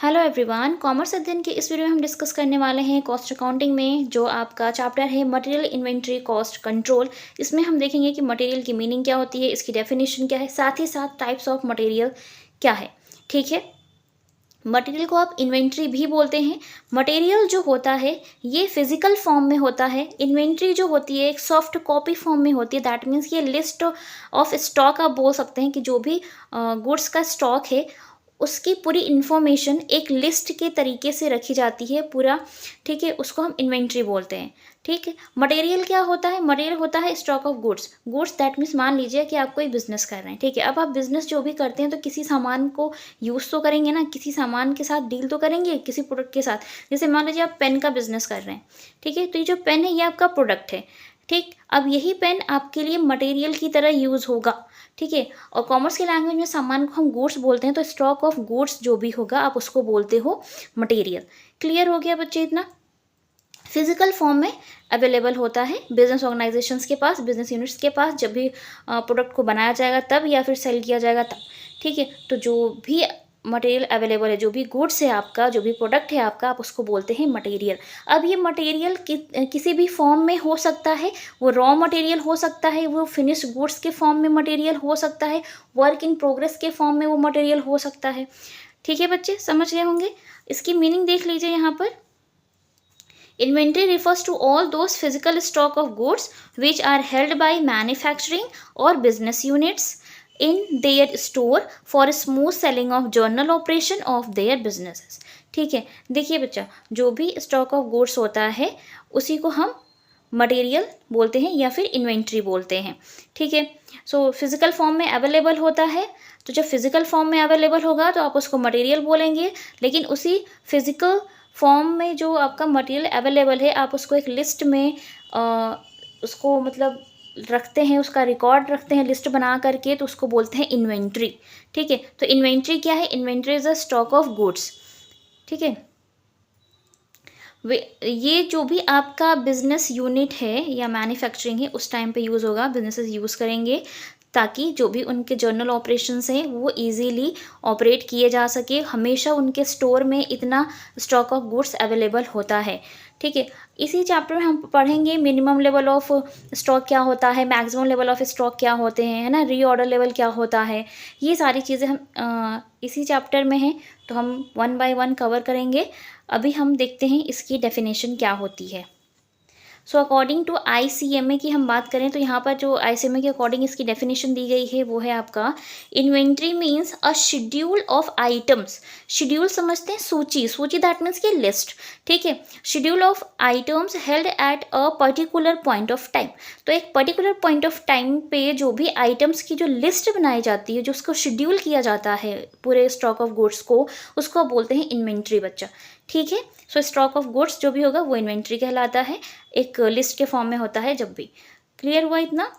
Hello everyone, commerce अध्ययन के इस वीडियो में हम डिस्कस करने वाले हैं कॉस्ट अकाउंटिंग में जो आपका चैप्टर है मटेरियल इन्वेंट्री कॉस्ट कंट्रोल। इसमें हम देखेंगे कि मटेरियल की मीनिंग क्या होती है, इसकी डेफिनेशन क्या है, साथ ही साथ टाइप्स ऑफ मटेरियल क्या है। ठीक है, मटेरियल को आप इन्वेंट्री भी बोलते हैं। मटेरियल जो होता है ये फिजिकल फॉर्म में होता है, इन्वेंट्री जो होती है एक सॉफ्ट कॉपी फॉर्म में होती है। दैट मीन्स ये लिस्ट ऑफ स्टॉक आप बोल सकते हैं कि जो भी गुड्स का स्टॉक है उसकी पूरी इन्फॉर्मेशन एक लिस्ट के तरीके से रखी जाती है पूरा। ठीक है, उसको हम इन्वेंट्री बोलते हैं। ठीक है, मटेरियल क्या होता है? मटेरियल होता है stock of goods. Goods that means मान लीजिए कि आप कोई बिजनेस कर रहे हैं। ठीक है, अब आप बिजनेस जो भी करते हैं तो किसी सामान को यूज़ तो करेंगे ना, किसी सामान के साथ डील तो करेंगे, किसी प्रोडक्ट के साथ। जैसे मान लीजिए आप पेन का बिजनेस कर रहे हैं। ठीक है, तो ये जो पेन है ये आपका प्रोडक्ट है। ठीक, अब यही पेन आपके लिए मटेरियल की तरह यूज़ होगा। ठीक है, और कॉमर्स की लैंग्वेज में सामान को हम गुड्स बोलते हैं, तो स्टॉक ऑफ गुड्स जो भी होगा आप उसको बोलते हो मटेरियल। क्लियर हो गया बच्चे इतना? फिजिकल फॉर्म में अवेलेबल होता है बिजनेस ऑर्गेनाइजेशंस के पास, बिजनेस यूनिट्स के पास, जब भी प्रोडक्ट को बनाया जाएगा तब या फिर सेल किया जाएगा तब। ठीक है, तो जो भी मटेरियल अवेलेबल है, जो भी गुड्स है आपका, जो भी प्रोडक्ट है आपका, आप उसको बोलते हैं मटेरियल। अब ये मटेरियल किसी भी फॉर्म में हो सकता है। वो रॉ मटेरियल हो सकता है, वो फिनिश गुड्स के फॉर्म में मटेरियल हो सकता है, वर्क इन प्रोग्रेस के फॉर्म में वो मटेरियल हो सकता है। ठीक है बच्चे, समझ गए होंगे। इसकी मीनिंग देख लीजिए यहाँ पर। Inventory refers to all those physical stock of goods which are held by manufacturing or business units in their store for smooth selling of journal operation of their businesses। ठीक है, देखिए बच्चा, जो भी स्टॉक ऑफ गुड्स होता है उसी को हम मटेरियल बोलते हैं या फिर इन्वेंट्री बोलते हैं। ठीक है, सो फिजिकल फॉर्म में अवेलेबल होता है, तो जब फिजिकल फॉर्म में अवेलेबल होगा तो आप उसको मटेरियल बोलेंगे। लेकिन उसी फिजिकल फॉर्म में जो आपका मटेरियल अवेलेबल है आप उसको एक लिस्ट में उसको मतलब रखते हैं, उसका रिकॉर्ड रखते हैं लिस्ट बना करके, तो उसको बोलते हैं इन्वेंट्री। ठीक है, तो इन्वेंट्री क्या है? Inventory is a stock of goods. ठीक है, ये जो भी आपका बिजनेस यूनिट है या मैन्युफैक्चरिंग है उस टाइम पे यूज़ होगा, बिजनेसेस यूज़ करेंगे ताकि जो भी उनके जर्नल ऑपरेशंस हैं वो इजीली ऑपरेट किए जा सके। हमेशा उनके स्टोर में इतना स्टॉक ऑफ गुड्स अवेलेबल होता है। ठीक है, इसी चैप्टर में हम पढ़ेंगे मिनिमम लेवल ऑफ स्टॉक क्या होता है, मैक्सिमम लेवल ऑफ स्टॉक क्या होते हैं, है ना, रीऑर्डर लेवल क्या होता है। ये सारी चीज़ें हम इसी चैप्टर में हैं, तो हम वन बाय वन कवर करेंगे। अभी हम देखते हैं इसकी डेफिनेशन क्या होती है। सो अकॉर्डिंग टू ICMA की हम बात करें तो यहाँ पर जो ICMA के अकॉर्डिंग इसकी डेफिनेशन दी गई है वो है आपका inventory means a schedule of items. Schedule समझते हैं, सूची। सूची दैट मीन्स की लिस्ट। ठीक है, schedule of items held at a particular point of time. तो एक पर्टिकुलर पॉइंट ऑफ टाइम पे जो भी आइटम्स की जो लिस्ट बनाई जाती है, जो उसको शेड्यूल किया जाता है पूरे स्टॉक ऑफ गुड्स को, उसको बोलते हैं इन्वेंट्री बच्चा। ठीक है, सो स्टॉक ऑफ गुड्स जो भी होगा वो इन्वेंट्री कहलाता है, एक लिस्ट के फॉर्म में होता है जब भी। क्लियर हुआ इतना?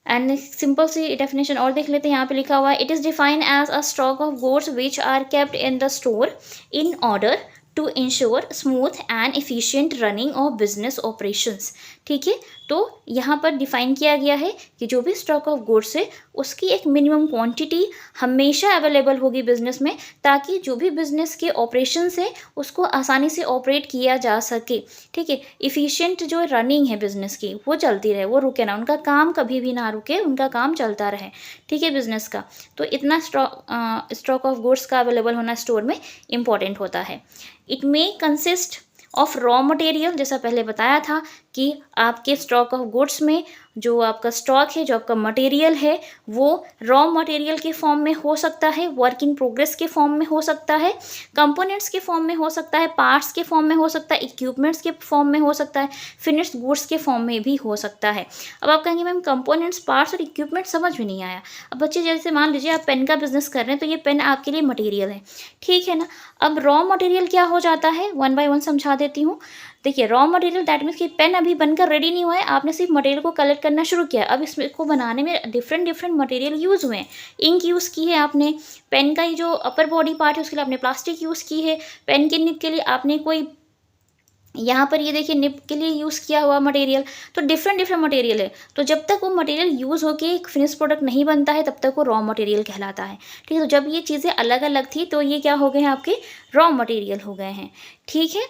एंड सिंपल सी डेफिनेशन और देख लेते हैं। यहाँ पे लिखा हुआ है it is defined as a stock of goods which are kept in the store in order to ensure smooth and efficient running of business operations. ठीक है, तो यहाँ पर डिफाइन किया गया है कि जो भी स्टॉक ऑफ गुड्स है उसकी एक मिनिमम क्वांटिटी हमेशा अवेलेबल होगी बिजनेस में, ताकि जो भी बिजनेस के ऑपरेशंस है उसको आसानी से ऑपरेट किया जा सके। ठीक है, इफ़िशिएंट जो रनिंग है बिजनेस की वो चलती रहे, वो रुके ना, उनका काम कभी भी ना रुके, उनका काम चलता रहे। ठीक है, बिजनेस का तो इतना स्टॉक ऑफ गुड्स का अवेलेबल होना स्टोर में इम्पॉर्टेंट होता है। It may consist of raw material, जैसा पहले बताया था कि आपके स्टॉक ऑफ गुड्स में जो आपका स्टॉक है, जो आपका मटेरियल है, वो रॉ मटेरियल के फॉर्म में हो सकता है, वर्क इन प्रोग्रेस के फॉर्म में हो सकता है, कंपोनेंट्स के फॉर्म में हो सकता है, पार्ट्स के फॉर्म में हो सकता है, इक्विपमेंट्स के फॉर्म में हो सकता है, फिनिश्ड गुड्स के फॉर्म में भी हो सकता है। अब आप कहेंगे मैम कंपोनेंट्स, पार्ट्स और इक्विपमेंट समझ में नहीं आया। अब बच्चे जैसे मान लीजिए आप पेन का बिजनेस कर रहे हैं तो ये पेन आपके लिए मटेरियल है। ठीक है ना, अब रॉ मटेरियल क्या हो जाता है, वन बाय वन समझा देती हूँ। देखिए, रॉ मटेरियल दैट मीन्स कि पेन अभी बनकर रेडी नहीं हुआ है, आपने सिर्फ मटेरियल को कलेक्ट करना शुरू किया। अब इसको बनाने में डिफरेंट डिफरेंट मटेरियल यूज़ हुए हैं। इंक यूज़ की है आपने, पेन का ही जो अपर बॉडी पार्ट है उसके लिए आपने प्लास्टिक यूज़ की है, पेन के निब के लिए आपने कोई यहाँ पर ये देखिए निब के लिए यूज़ किया हुआ मटेरियल, तो डिफरेंट डिफरेंट मटेरियल है। तो जब तक वो मटेरियल यूज़ होके एक फिनिश प्रोडक्ट नहीं बनता है तब तक वो रॉ मटेरियल कहलाता है। ठीक है, तो जब ये चीज़ें अलग अलग थी तो ये क्या हो गए हैं, आपके रॉ मटेरियल हो गए हैं। ठीक है,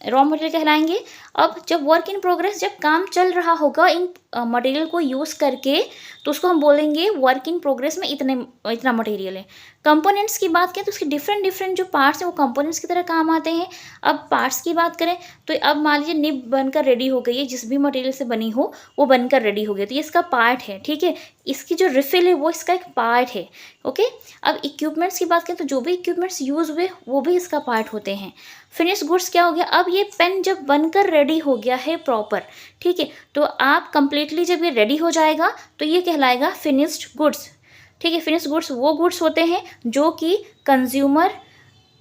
रॉ मटेरियल कहलाएंगे। अब जब वर्क इन प्रोग्रेस, जब काम चल रहा होगा इन मटेरियल को यूज़ करके, तो उसको हम बोलेंगे वर्क इन प्रोग्रेस में इतना मटेरियल है। कंपोनेंट्स की बात करें तो उसके डिफरेंट डिफरेंट जो पार्ट्स हैं वो कंपोनेंट्स की तरह काम आते हैं। अब पार्ट्स की बात करें तो अब मान लीजिए निब बनकर रेडी हो गई है, जिस भी मटेरियल से बनी हो वो बनकर रेडी हो गया, तो ये इसका पार्ट है। ठीक है, इसकी जो रिफिल है वो इसका एक पार्ट है। ओके, अब इक्विपमेंट्स की बात करें तो जो भी इक्विपमेंट्स यूज़ हुए वो भी इसका पार्ट होते हैं। फिनिश गुड्स क्या हो गया, अब ये पेन जब बनकर रेडी हो गया है प्रॉपर, ठीक है, तो आप कंप्लीटली जब ये रेडी हो जाएगा तो ये कहलाएगा फिनिश्ड गुड्स। ठीक है, फिनिश्ड गुड्स वो गुड्स होते हैं जो कि कंज्यूमर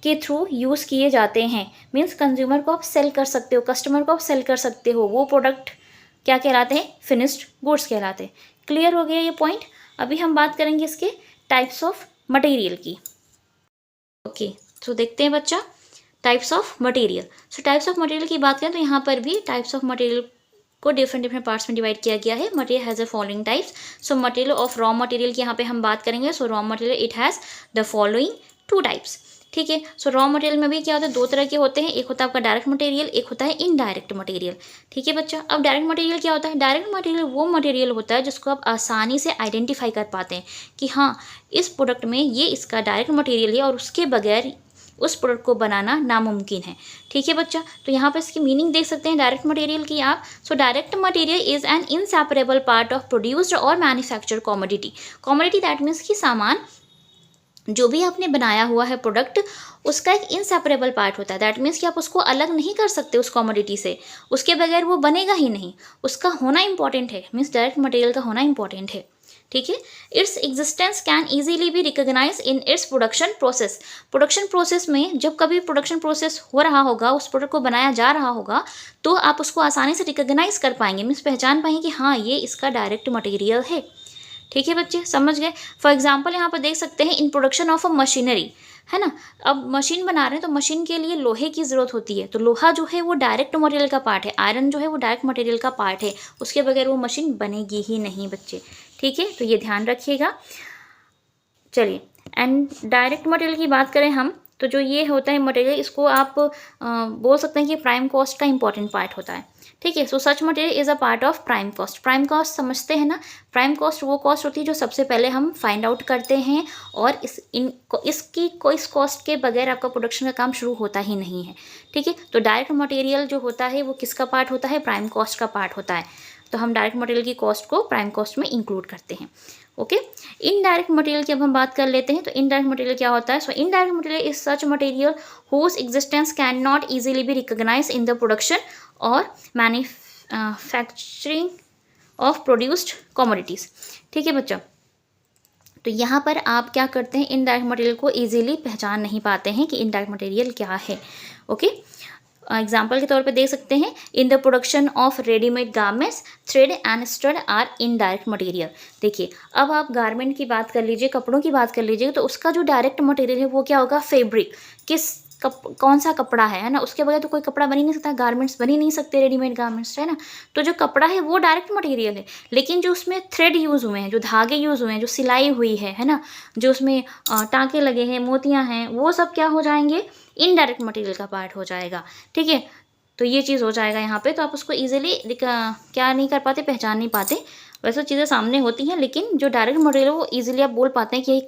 के थ्रू यूज़ किए जाते हैं। मीन्स कंज्यूमर को आप सेल कर सकते हो, कस्टमर को आप सेल कर सकते हो, वो प्रोडक्ट क्या कहलाते हैं, फिनिश्ड गुड्स कहलाते हैं। क्लियर हो गया ये पॉइंट। अभी हम बात करेंगे इसके टाइप्स ऑफ मटेरियल की। ओके, तो देखते हैं बच्चा types of material. So types of material की बात करें तो यहाँ पर भी टाइप्स ऑफ मटेरियल को डिफरेंट डिफरेंट पार्ट्स में डिवाइड किया गया है। Material has a following types. So material of raw material की यहाँ पे हम बात करेंगे। सो raw material it has the following 2 types. ठीक है, सो रॉ मटेरियल में भी क्या होता है, 2 तरह के होते हैं, एक होता है आपका डायरेक्ट मटेरियल, एक होता है इनडायरेक्ट मटेरियल। ठीक है बच्चा, अब डायरेक्ट मटेरियल क्या होता है, डायरेक्ट मटेरियल वो मटेरियल होता है जिसको आप आसानी से आइडेंटिफाई कर पाते हैं कि हाँ इस प्रोडक्ट में ये इसका डायरेक्ट मटेरियल है और उसके बगैर उस प्रोडक्ट को बनाना नामुमकिन है। ठीक है बच्चा, तो यहाँ पर इसकी मीनिंग देख सकते हैं डायरेक्ट मटेरियल की आप। So direct material is an inseparable part of produced और manufactured commodity. Commodity that means कि सामान जो भी आपने बनाया हुआ है प्रोडक्ट, उसका एक इनसेपरेबल पार्ट होता है। दैट मीन्स कि आप उसको अलग नहीं कर सकते उस कमोडिटी से, उसके बगैर वो बनेगा ही नहीं, उसका होना इंपॉर्टेंट है। मीन्स डायरेक्ट मटेरियल का होना इंपॉर्टेंट है। ठीक है, its existence can easily be recognise in its production process. Production process में जब कभी प्रोडक्शन प्रोसेस हो रहा होगा, उस प्रोडक्ट को बनाया जा रहा होगा, तो आप उसको आसानी से रिकॉग्नाइज कर पाएंगे, मीन्स पहचान पाएंगे कि हाँ ये इसका डायरेक्ट मटेरियल है। ठीक है बच्चे, समझ गए। फॉर एग्जाम्पल यहाँ पर देख सकते हैं in production of a machinery, है ना। अब मशीन बना रहे हैं तो मशीन के लिए लोहे की ज़रूरत होती है, तो लोहा जो है वो डायरेक्ट मटेरियल का पार्ट है, आयरन जो है वो डायरेक्ट मटेरियल का पार्ट है, उसके बगैर वो मशीन बनेगी ही नहीं बच्चे। ठीक है, तो ये ध्यान रखिएगा। चलिए, एंड डायरेक्ट मटेरियल की बात करें हम, तो जो ये होता है मटेरियल, इसको आप बोल सकते हैं कि प्राइम कॉस्ट का इंपॉर्टेंट पार्ट होता है। ठीक है, so such material is a part of prime cost. Prime cost समझते हैं ना, प्राइम कॉस्ट वो कॉस्ट होती है जो सबसे पहले हम फाइंड आउट करते हैं, और इस कॉस्ट के बगैर आपका प्रोडक्शन का काम शुरू होता ही नहीं है। ठीक है, तो डायरेक्ट मटेरियल जो होता है वो किसका पार्ट होता है, प्राइम कॉस्ट का पार्ट होता है। तो हम डायरेक्ट मटेरियल की कॉस्ट को प्राइम कॉस्ट में इंक्लूड करते हैं। ओके, इनडायरेक्ट मटेरियल की अब हम बात कर लेते हैं। तो इनडायरेक्ट मटेरियल क्या होता है, so indirect material is such material whose existence can not easily be recognise in the production और मैन्युफैक्चरिंग ऑफ प्रोड्यूस्ड कमोडिटीज़। ठीक है बच्चा, तो यहाँ पर आप क्या करते हैं, इनडायरेक्ट मटेरियल को इजीली पहचान नहीं पाते हैं कि इनडायरेक्ट मटेरियल क्या है। ओके, एग्जाम्पल के तौर पे देख सकते हैं, in the production of readymade garments thread and stud are indirect material. देखिए, अब आप गारमेंट की बात कर लीजिए, कपड़ों की बात कर लीजिए, तो उसका जो डायरेक्ट मटेरियल है वो क्या होगा, फैब्रिक, कौन सा कपड़ा है ना, उसके बगैर तो कोई कपड़ा बन ही नहीं सकता, गारमेंट्स बन ही नहीं सकते, रेडीमेड गारमेंट्स, है ना। तो जो कपड़ा है वो डायरेक्ट मटेरियल है, लेकिन जो उसमें थ्रेड यूज़ हुए हैं, जो धागे यूज़ हुए हैं, जो सिलाई हुई है ना, जो उसमें टाँके लगे हैं, मोतियाँ हैं, वो सब क्या हो जाएंगे, इनडायरेक्ट मटेरियल का पार्ट हो जाएगा। ठीक है, तो ये चीज़ हो जाएगा यहाँ पे। तो आप उसको ईजिली क्या नहीं कर पाते, पहचान नहीं पाते। वैसे चीज़ें सामने होती हैं, लेकिन जो डायरेक्ट मटेरियल है वो ईजिली आप बोल पाते हैं कि ये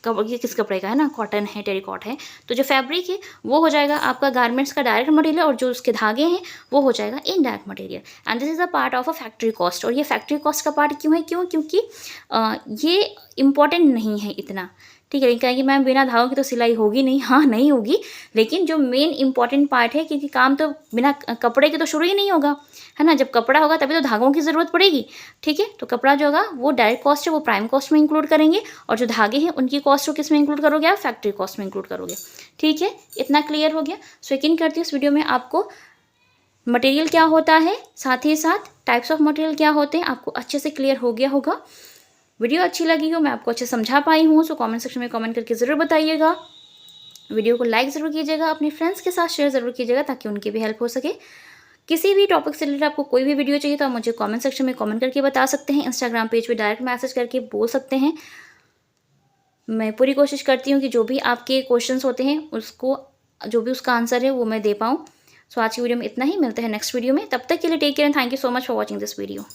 ये किस कपड़े का है ना, कॉटन है, टेरिकॉट है। तो जो फैब्रिक है वो हो जाएगा आपका गारमेंट्स का डायरेक्ट मटेरियल, और जो उसके धागे हैं वो हो जाएगा indirect material. And this is a part of a factory cost. और ये फैक्ट्री कॉस्ट का पार्ट क्यों है, क्योंकि ये इम्पॉर्टेंट नहीं है इतना। ठीक है, कहेंगे मैम बिना धागों की तो सिलाई होगी नहीं, हाँ नहीं होगी, लेकिन जो मेन इंपॉर्टेंट पार्ट है, क्योंकि काम तो बिना कपड़े के तो शुरू ही नहीं होगा, है ना। जब कपड़ा होगा तभी तो धागों की ज़रूरत पड़ेगी। ठीक है, तो कपड़ा जो होगा वो डायरेक्ट कॉस्ट है, वो प्राइम कॉस्ट में इंक्लूड करेंगे, और जो धागे हैं उनकी कॉस्ट को किस में इंक्लूड करोगे, आप फैक्ट्री कॉस्ट में इंक्लूड करोगे। ठीक है, इतना क्लियर हो गया। सो यकीन करती हूँ इस वीडियो में आपको मटेरियल क्या होता है, साथ ही साथ टाइप्स ऑफ मटेरियल क्या होते हैं, आपको अच्छे से क्लियर हो गया होगा। वीडियो अच्छी लगी हो, मैं आपको अच्छे समझा पाई हूँ, सो कमेंट सेक्शन में कमेंट करके ज़रूर बताइएगा। वीडियो को लाइक ज़रूर कीजिएगा, अपने फ्रेंड्स के साथ शेयर ज़रूर कीजिएगा ताकि उनकी भी हेल्प हो सके। किसी भी टॉपिक से रिलेटेड आपको कोई भी वीडियो चाहिए तो आप मुझे कमेंट सेक्शन में कमेंट करके बता सकते हैं, इंस्टाग्राम पेज पे डायरेक्ट मैसेज करके बोल सकते हैं। मैं पूरी कोशिश करती हूँ कि जो भी आपके क्वेश्चंस होते हैं उसको, जो भी उसका आंसर है वो मैं दे पाऊँ। सो आज की वीडियो में इतना ही, मिलते हैं नेक्स्ट वीडियो में। तब तक के लिए take care and thank you so much for watching this video.